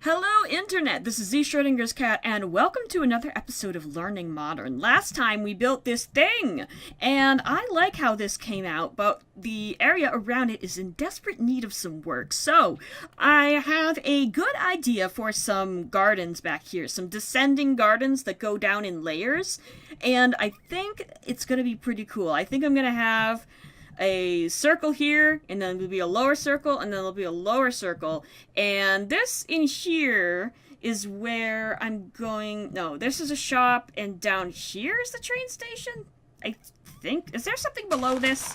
Hello, Internet! This is Z Schrodinger's cat, and welcome to another episode of Learning Modern. Last time we built this thing, and I like how this came out, but the area around it is in desperate need of some work. So, I have a good idea for some gardens back here, some descending gardens that go down in layers, and I think it's going to be pretty cool. I think I'm going to have a circle here, and then there'll be a lower circle, and then there'll be a lower circle. And this in here is where I'm going. No, this is a shop, and down here is the train station? I think. Is there something below this?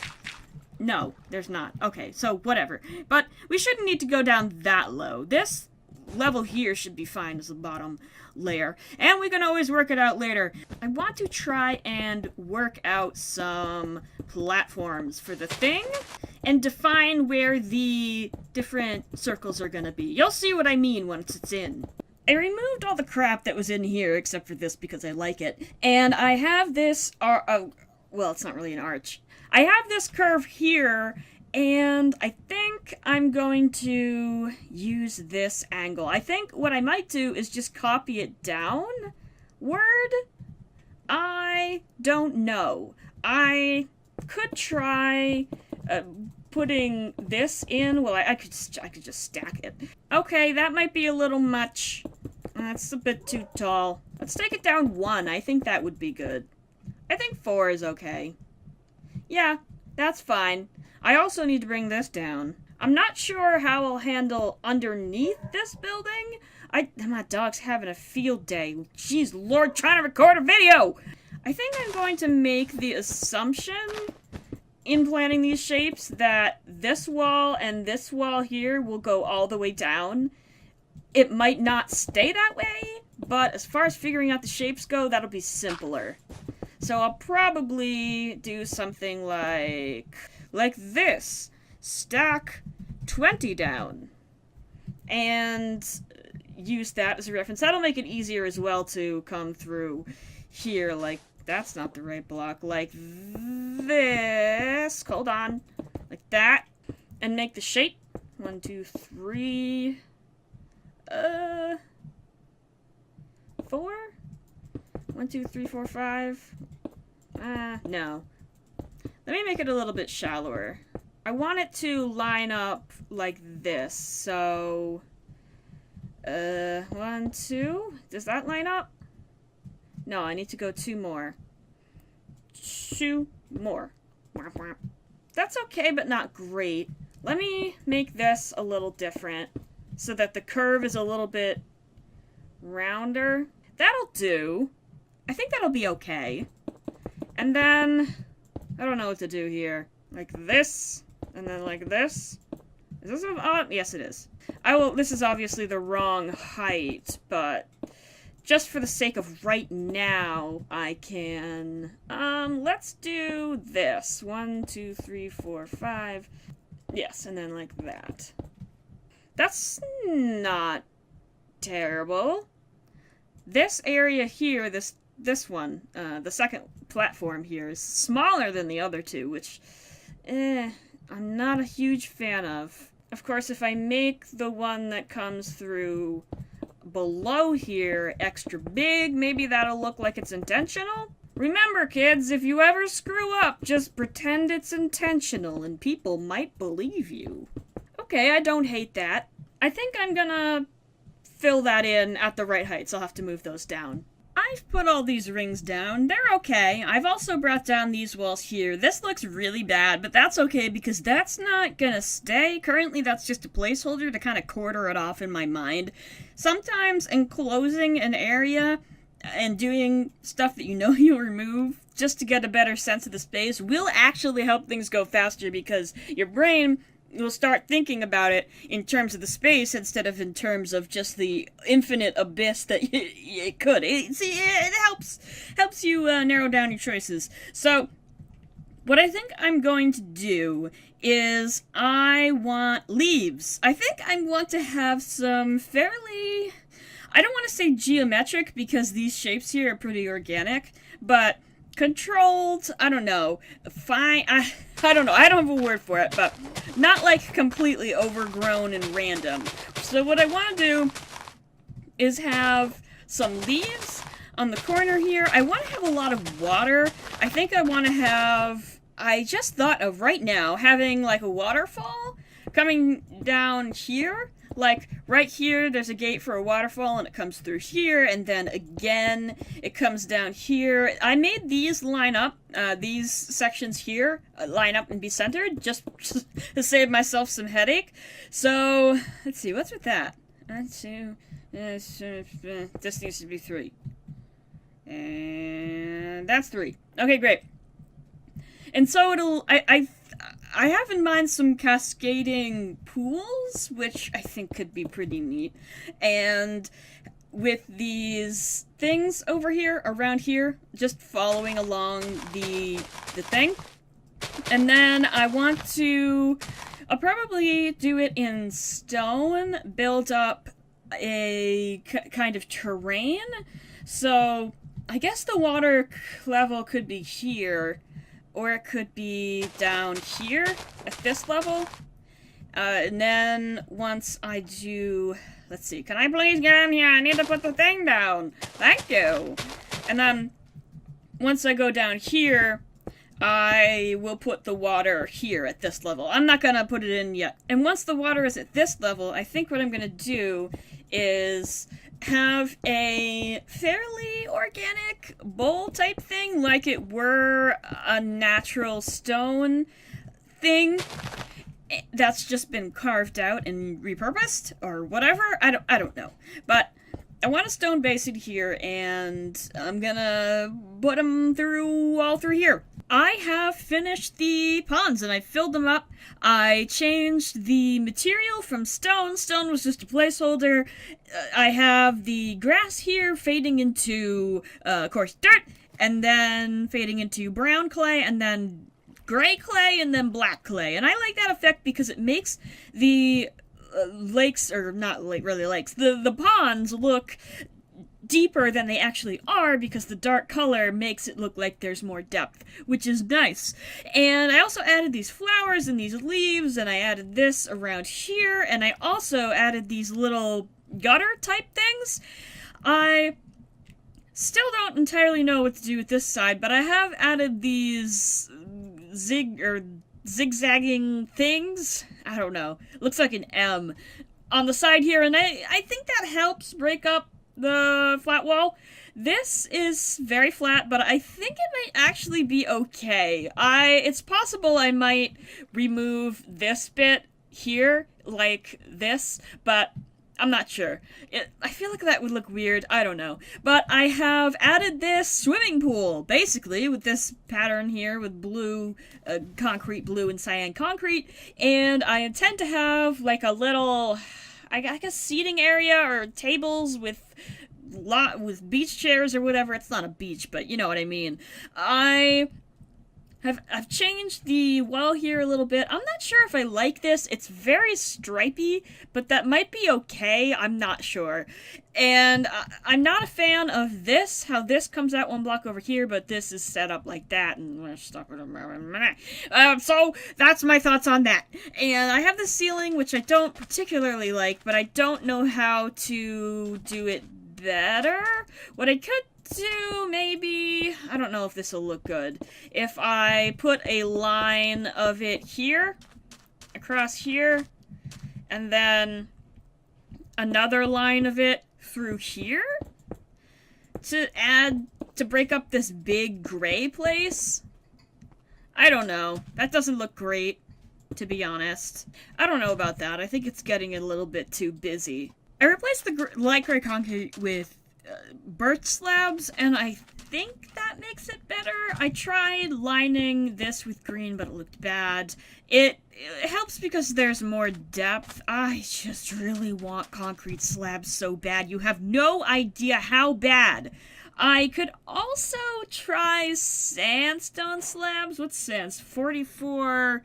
No, there's not. Okay, so whatever. But we shouldn't need to go down that low. This level here should be fine as the bottom layer, and we can always work it out later. I want to try and work out some platforms for the thing and define where the different circles are gonna be. You'll see what I mean once it's in. I removed all the crap that was in here except for this because I like it, and I have this well, it's not really an arch. I have this curve here, and I think I'm going to use this angle. I think what I might do is just copy it downward. I don't know. I could try putting this in. Well, I could just stack it. Okay, that might be a little much. That's a bit too tall. Let's take it down 1. I think that would be good. I think 4 is okay. Yeah, that's fine. I also need to bring this down. I'm not sure how I'll handle underneath this building. My dog's having a field day. Jeez Lord, trying to record a video! I think I'm going to make the assumption in planning these shapes that this wall and this wall here will go all the way down. It might not stay that way, but as far as figuring out the shapes go, that'll be simpler. So I'll probably do something like this. Stack 20 down. And use that as a reference. That'll make it easier as well to come through here. Like, that's not the right block. Like this. Hold on. Like that. And make the shape. 1, 2, 3. 4? 1, 2, 3, 4, 5. No. Let me make it a little bit shallower. I want it to line up like this, so... 1, 2... Does that line up? No, I need to go 2 more. 2 more. That's okay, but not great. Let me make this a little different, so that the curve is a little bit rounder. That'll do. I think that'll be okay. And then... I don't know what to do here. Like this, and then like this. Is this yes, it is. This is obviously the wrong height, but just for the sake of right now, I can, let's do this. 1, 2, 3, 4, 5. Yes, and then like that. That's not terrible. This area here, this one, the second platform here, is smaller than the other two, which, I'm not a huge fan of. Of course, if I make the one that comes through below here extra big, maybe that'll look like it's intentional. Remember, kids, if you ever screw up, just pretend it's intentional and people might believe you. Okay, I don't hate that. I think I'm gonna fill that in at the right height, so I'll have to move those down. I've put all these rings down. They're okay. I've also brought down these walls here. This looks really bad, but that's okay because that's not gonna stay. Currently, that's just a placeholder to kind of quarter it off in my mind. Sometimes enclosing an area and doing stuff that you know you'll remove just to get a better sense of the space will actually help things go faster because your brain will start thinking about it in terms of the space instead of in terms of just the infinite abyss that it could. It helps you narrow down your choices. So, what I think I'm going to do is I want leaves. I think I want to have some fairly... I don't want to say geometric because these shapes here are pretty organic, but controlled, I don't know, fine, I don't know, I don't have a word for it, but not like completely overgrown and random. So what I want to do is have some leaves on the corner here. I want to have a lot of water. I think I want to have... I just thought of right now having like a waterfall coming down here. Like, right here, there's a gate for a waterfall, and it comes through here, and then again, it comes down here. I made these line up, these sections here, line up and be centered, just to save myself some headache. So, let's see, what's with that? 1, 2, this needs to be 3. And that's 3. Okay, great. And so it'll, I have in mind some cascading pools, which I think could be pretty neat. And with these things over here, around here, just following along the thing. And then I want to, I'll probably do it in stone, build up a kind of terrain. So I guess the water level could be here. Or it could be down here at this level. And then once I do... Let's see. Can I please get in here? I need to put the thing down. Thank you. And then once I go down here, I will put the water here at this level. I'm not going to put it in yet. And once the water is at this level, I think what I'm going to do is have a fairly organic bowl type thing, like it were a natural stone thing that's just been carved out and repurposed or whatever. I don't know, but I want a stone basin here, and I'm gonna put them all through here. I have finished the ponds, and I filled them up. I changed the material from stone. Stone was just a placeholder. I have the grass here fading into, of course, dirt, and then fading into brown clay, and then gray clay, and then black clay. And I like that effect because it makes the lakes, or not really lakes, the ponds look deeper than they actually are, because the dark color makes it look like there's more depth, which is nice. And I also added these flowers and these leaves, and I added this around here, and I also added these little gutter type things. I still don't entirely know what to do with this side, but I have added these zigzagging things. I don't know. Looks like an M on the side here, and I think that helps break up the flat wall. This is very flat, but I think it might actually be okay. It's possible I might remove this bit here, like this, but I'm not sure. I feel like that would look weird. I don't know. But I have added this swimming pool, basically, with this pattern here with blue, concrete blue and cyan concrete. And I intend to have, like, a little, I guess, seating area or tables with beach chairs or whatever. It's not a beach, but you know what I mean. I've changed the wall here a little bit. I'm not sure if I like this. It's very stripy, but that might be okay. I'm not sure. And I'm not a fan of this, how this comes out one block over here, but this is set up like that, and we're stuck with a so that's my thoughts on that. And I have the ceiling, which I don't particularly like, but I don't know how to do it better. What I could do, maybe, I don't know if this will look good, if I put a line of it here, across here, and then another line of it through here, to break up this big gray place. I don't know. That doesn't look great, to be honest. I don't know about that. I think it's getting a little bit too busy. I replaced the light gray concrete with birch slabs, and I think that makes it better. I tried lining this with green, but it looked bad. It helps because there's more depth. I just really want concrete slabs so bad. You have no idea how bad. I could also try sandstone slabs. What's sand? 44...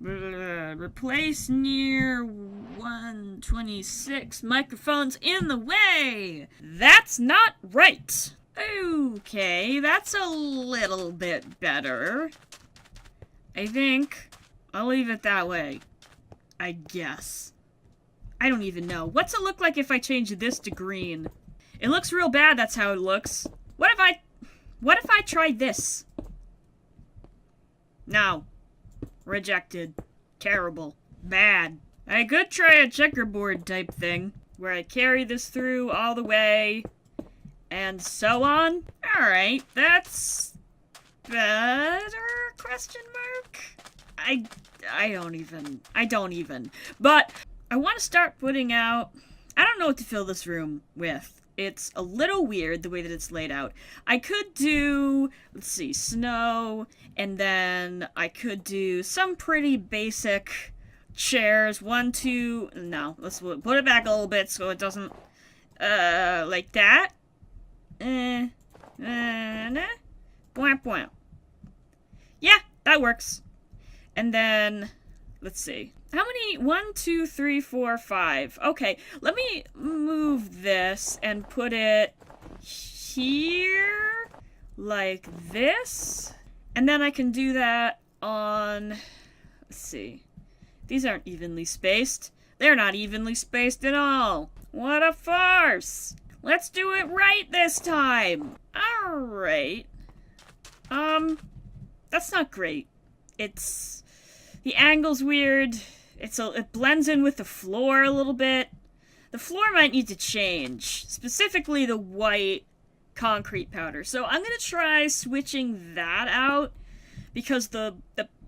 replace near 126 microphones in the way. That's not right. Okay, that's a little bit better. I think I'll leave it that way, I guess. I don't even know. What's it look like if I change this to green? It looks real bad, that's how it looks. What if I try this? No. Rejected. Terrible. Bad. I could try a checkerboard type thing, where I carry this through all the way, and so on. Alright, that's better? Question mark? I don't even. But I want to start putting out, I don't know what to fill this room with. It's a little weird the way that it's laid out. I could do, let's see, snow, and then I could do some pretty basic chairs. 1, 2, no, let's put it back a little bit so it doesn't, like that. Nah. Yeah, that works. And then, let's see. How many? 1, 2, 3, 4, 5. Okay, let me move this and put it here, like this. And then I can do that on, let's see. These aren't evenly spaced. They're not evenly spaced at all. What a farce. Let's do it right this time. Alright. That's not great. The angle's weird. It blends in with the floor a little bit. The floor might need to change. Specifically the white concrete powder. So I'm gonna try switching that out because the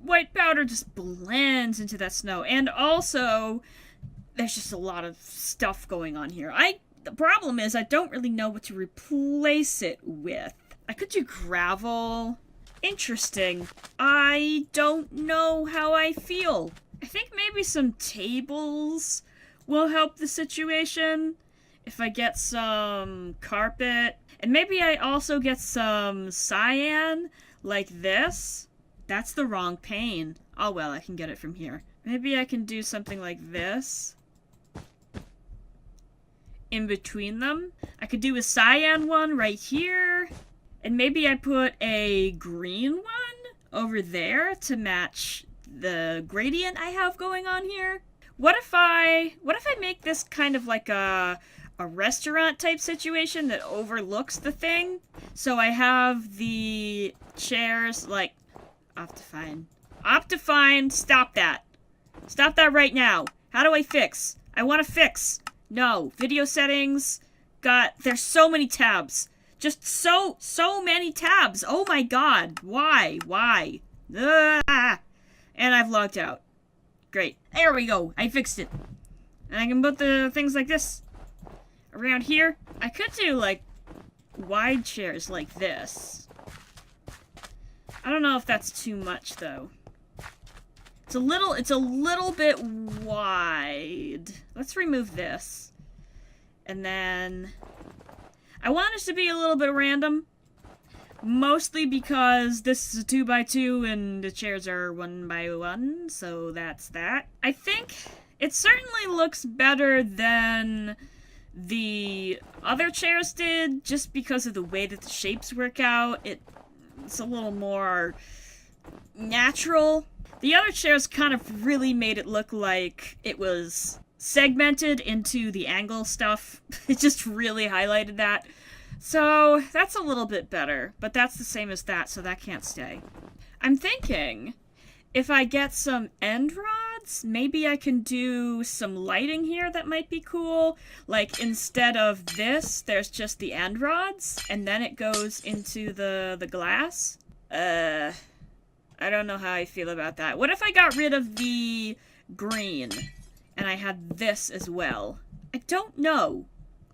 white powder just blends into that snow. And also, there's just a lot of stuff going on here. The problem is I don't really know what to replace it with. I could do gravel. Interesting. I don't know how I feel. I think maybe some tables will help the situation. If I get some carpet. And maybe I also get some cyan, like this. That's the wrong pane. Oh well, I can get it from here. Maybe I can do something like this. In between them. I could do a cyan one right here. And maybe I put a green one over there to match the gradient I have going on here. What if I make this kind of like a restaurant type situation that overlooks the thing? So I have the chairs like Optifine, stop that. Stop that right now. How do I fix? I want to fix. No, video settings. There's so many tabs. Just so many tabs. Oh my god. Why? Ah! And I've logged out. Great. There we go. I fixed it. And I can put the things like this around here. I could do like wide chairs like this. I don't know if that's too much though. It's a little bit wide. Let's remove this. And then I want it to be a little bit random. Mostly because this is a 2x2 and the chairs are 1x1, so that's that. I think it certainly looks better than the other chairs did, just because of the way that the shapes work out. It's a little more natural. The other chairs kind of really made it look like it was segmented into the angle stuff. It just really highlighted that. So that's a little bit better, but that's the same as that, so that can't stay. I'm thinking if I get some end rods, maybe I can do some lighting here that might be cool. Like instead of this, there's just the end rods, and then it goes into the glass. I don't know how I feel about that. What if I got rid of the green and I had this as well? I don't know.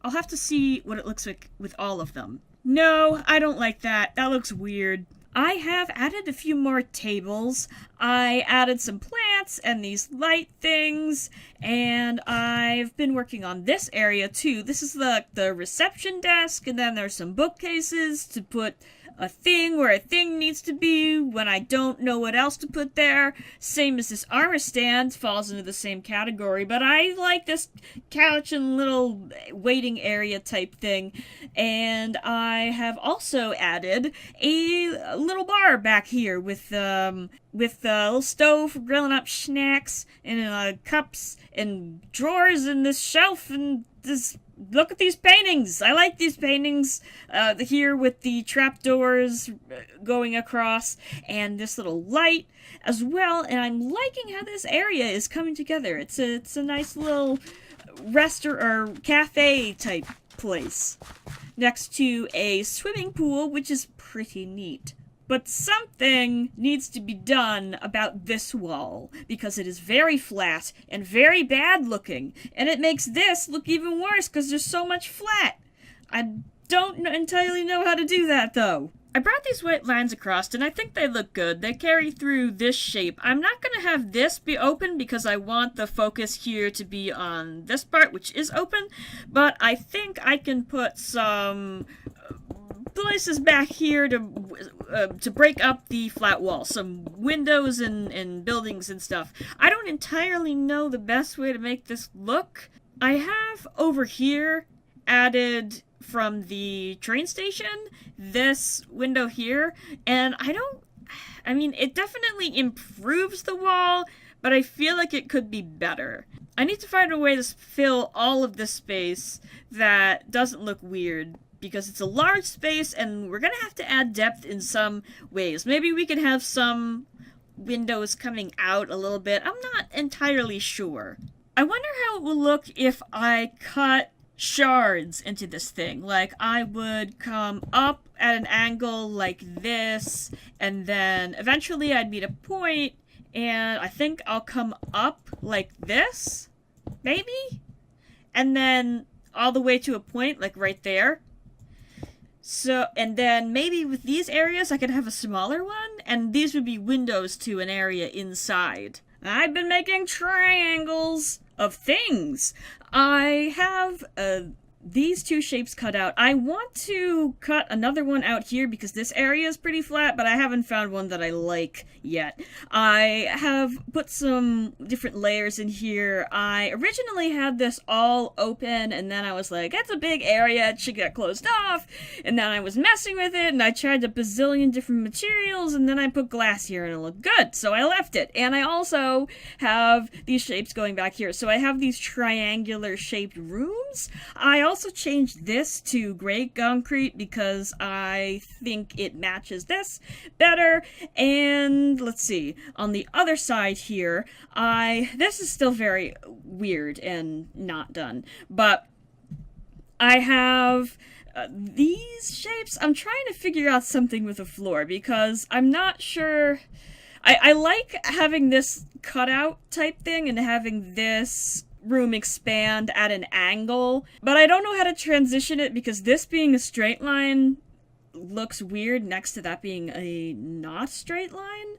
I'll have to see what it looks like with all of them. No, I don't like that. That looks weird. I have added a few more tables. I added some plants and these light things, and I've been working on this area too. This is the reception desk, and then there's some bookcases to put a thing where a thing needs to be when I don't know what else to put there. Same as this armor stand, falls into the same category, but I like this couch and little waiting area type thing. And I have also added a little bar back here with with a little stove for grilling up snacks, and cups and drawers and this shelf and this. Look at these paintings. I like these paintings here with the trapdoors going across and this little light as well. And I'm liking how this area is coming together. It's a nice little restaurant or cafe type place next to a swimming pool, which is pretty neat. But something needs to be done about this wall, because it is very flat and very bad looking, and it makes this look even worse because there's so much flat. I don't entirely know how to do that, though. I brought these white lines across, and I think they look good. They carry through this shape. I'm not going to have this be open because I want the focus here to be on this part, which is open, but I think I can put some places back here to break up the flat wall, some windows and buildings and stuff. I don't entirely know the best way to make this look. I have over here added from the train station this window here, and I mean, it definitely improves the wall, but I feel like it could be better. I need to find a way to fill all of this space that doesn't look weird, because it's a large space and we're gonna have to add depth in some ways. Maybe we can have some windows coming out a little bit. I'm not entirely sure. I wonder how it will look if I cut shards into this thing. Like, I would come up at an angle like this, and then eventually I'd meet a point, and I think I'll come up like this, maybe? And then all the way to a point, like right there. So, and then maybe with these areas I could have a smaller one, and these would be windows to an area inside. I've been making triangles of things. I have these two shapes cut out. I want to cut another one out here because this area is pretty flat, but I haven't found one that I like yet. I have put some different layers in here. I originally had this all open, and then I was like, that's a big area, it should get closed off, and then I was messing with it, and I tried a bazillion different materials, and then I put glass here, and it looked good, so I left it. And I also have these shapes going back here, so I have these triangular shaped rooms. I also changed this to gray concrete because I think it matches this better. And let's see, on the other side here, this is still very weird and not done, but I have these shapes. I'm trying to figure out something with the floor because I'm not sure. I like having this cutout type thing and having this room expand at an angle, but I don't know how to transition it because this being a straight line looks weird next to that being a not straight line.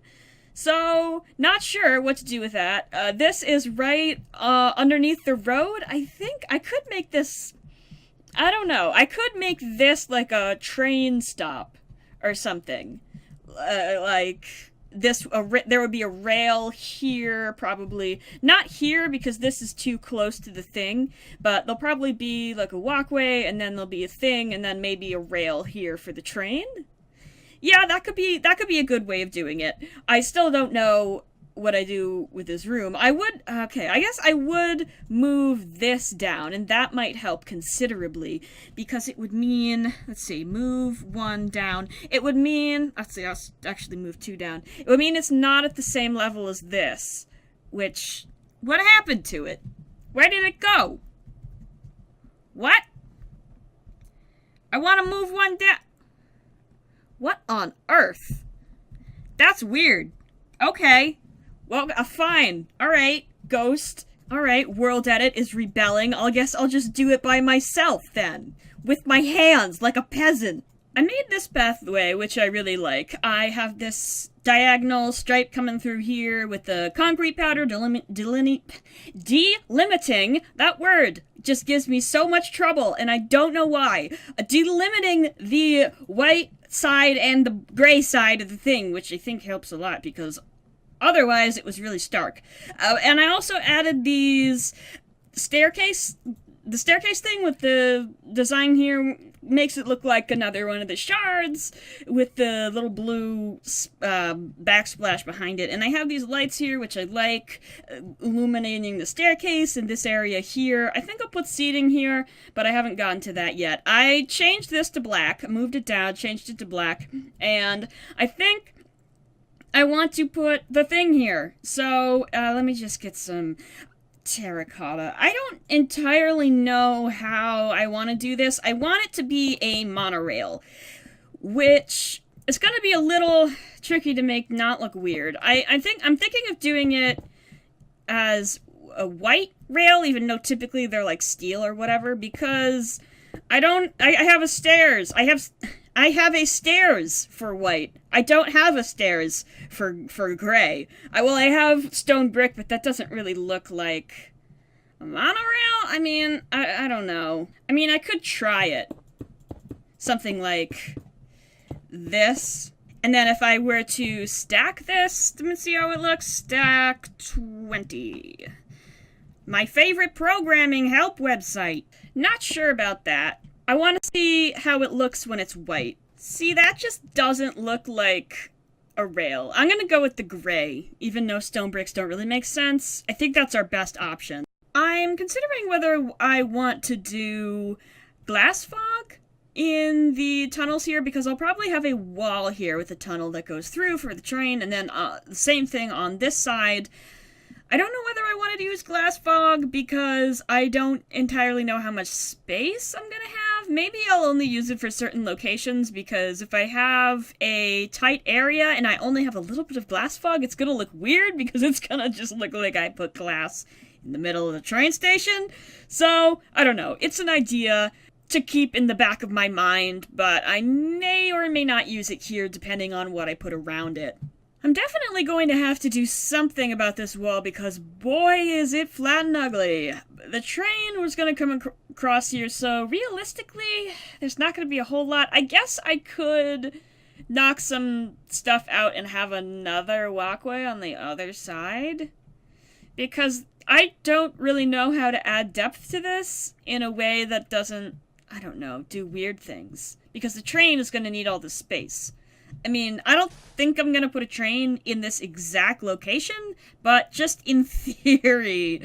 So, not sure what to do with that. This is right underneath the road. I think I could make this, I don't know, I could make this like a train stop or something. Like this, there would be a rail here, probably. Not here, because this is too close to the thing, but there'll probably be, like, a walkway, and then there'll be a thing, and then maybe a rail here for the train? Yeah, that could be a good way of doing it. I still don't know what I do with this room. I guess I would move this down, and that might help considerably, because it would mean, let's see, move one down. It would mean, let's see, I'll actually move two down. It would mean it's not at the same level as this, which, what happened to it? Where did it go? What? I want to move one down. What on earth? That's weird. Okay. Well, fine. Alright, Ghost. Alright, World Edit is rebelling. I guess I'll just do it by myself, then. With my hands, like a peasant. I made this pathway, which I really like. I have this diagonal stripe coming through here with the concrete powder delimiting. That word just gives me so much trouble, and I don't know why. Delimiting the white side and the gray side of the thing, which I think helps a lot, because otherwise, it was really stark. And I also added these staircase the staircase thing with the design here makes it look like another one of the shards with the little blue backsplash behind it. And I have these lights here, which I like, illuminating the staircase in this area here. I think I'll put seating here, but I haven't gotten to that yet. I changed this to black, moved it down, changed it to black, and I think I want to put the thing here. So, let me just get some terracotta. I don't entirely know how I want to do this. I want it to be a monorail, which is going to be a little tricky to make not look weird. I'm thinking of doing it as a white rail, even though typically they're like steel or whatever, because I have a stairs. I have a stairs for white. I don't have a stairs for gray. I have stone brick, but that doesn't really look like a monorail. I mean, I don't know. I mean, I could try it. Something like this. And then if I were to stack this, let me see how it looks. Stack 20. My favorite programming help website. Not sure about that. I want to see how it looks when it's white. See, that just doesn't look like a rail. I'm gonna go with the gray, even though stone bricks don't really make sense. I think that's our best option. I'm considering whether I want to do glass fog in the tunnels here, because I'll probably have a wall here with a tunnel that goes through for the train, and then the same thing on this side. I don't know whether I wanted to use glass fog because I don't entirely know how much space I'm gonna have. Maybe I'll only use it for certain locations, because if I have a tight area and I only have a little bit of glass fog, it's gonna look weird because it's gonna just look like I put glass in the middle of the train station. So, I don't know. It's an idea to keep in the back of my mind, but I may or may not use it here depending on what I put around it. I'm definitely going to have to do something about this wall because boy is it flat and ugly. The train was going to come across here, so realistically, there's not going to be a whole lot. I guess I could knock some stuff out and have another walkway on the other side, because I don't really know how to add depth to this in a way that doesn't, I don't know, do weird things. Because the train is going to need all the space. I mean, I don't think I'm gonna put a train in this exact location, but just in theory.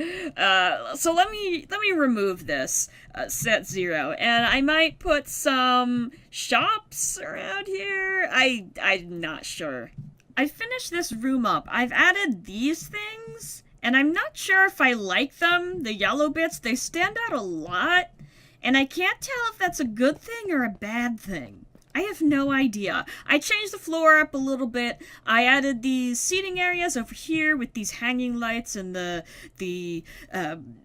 So let me remove this, set 0, and I might put some shops around here. I'm not sure. I finished this room up. I've added these things, and I'm not sure if I like them. The yellow bits, they stand out a lot, and I can't tell if that's a good thing or a bad thing. I have no idea. I changed the floor up a little bit. I added these seating areas over here with these hanging lights and the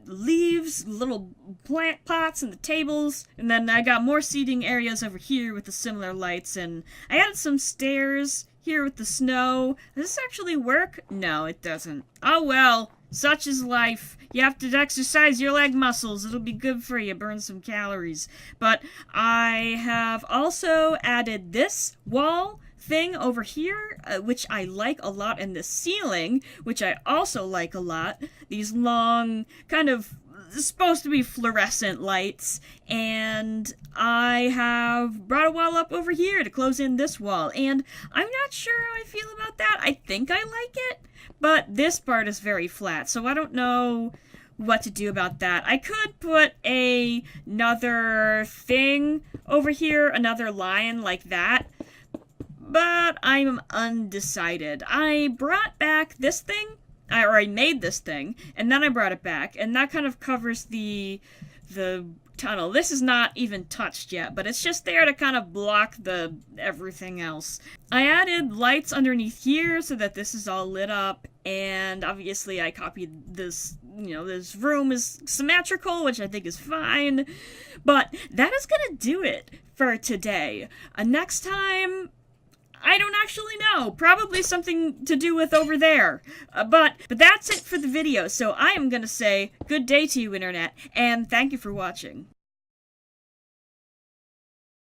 leaves, little plant pots and the tables. And then I got more seating areas over here with the similar lights. And I added some stairs here with the snow. Does this actually work? No, it doesn't. Oh well. Such is life. You have to exercise your leg muscles. It'll be good for you. Burn some calories. But I have also added this wall thing over here, which I like a lot, and the ceiling, which I also like a lot. These long, kind of supposed to be fluorescent lights, and I have brought a wall up over here to close in this wall, and I'm not sure how I feel about that. I think I like it, but this part is very flat, so I don't know what to do about that. I could put another thing over here, another line like that, but I'm undecided. I brought back this thing, I made this thing, and then I brought it back, and that kind of covers the tunnel. This is not even touched yet, but it's just there to kind of block the everything else. I added lights underneath here so that this is all lit up, and obviously I copied this, this room is symmetrical, which I think is fine, but that is gonna do it for today. Next time, I don't actually know. Probably something to do with over there. But that's it for the video. So I am going to say good day to you, Internet, and thank you for watching.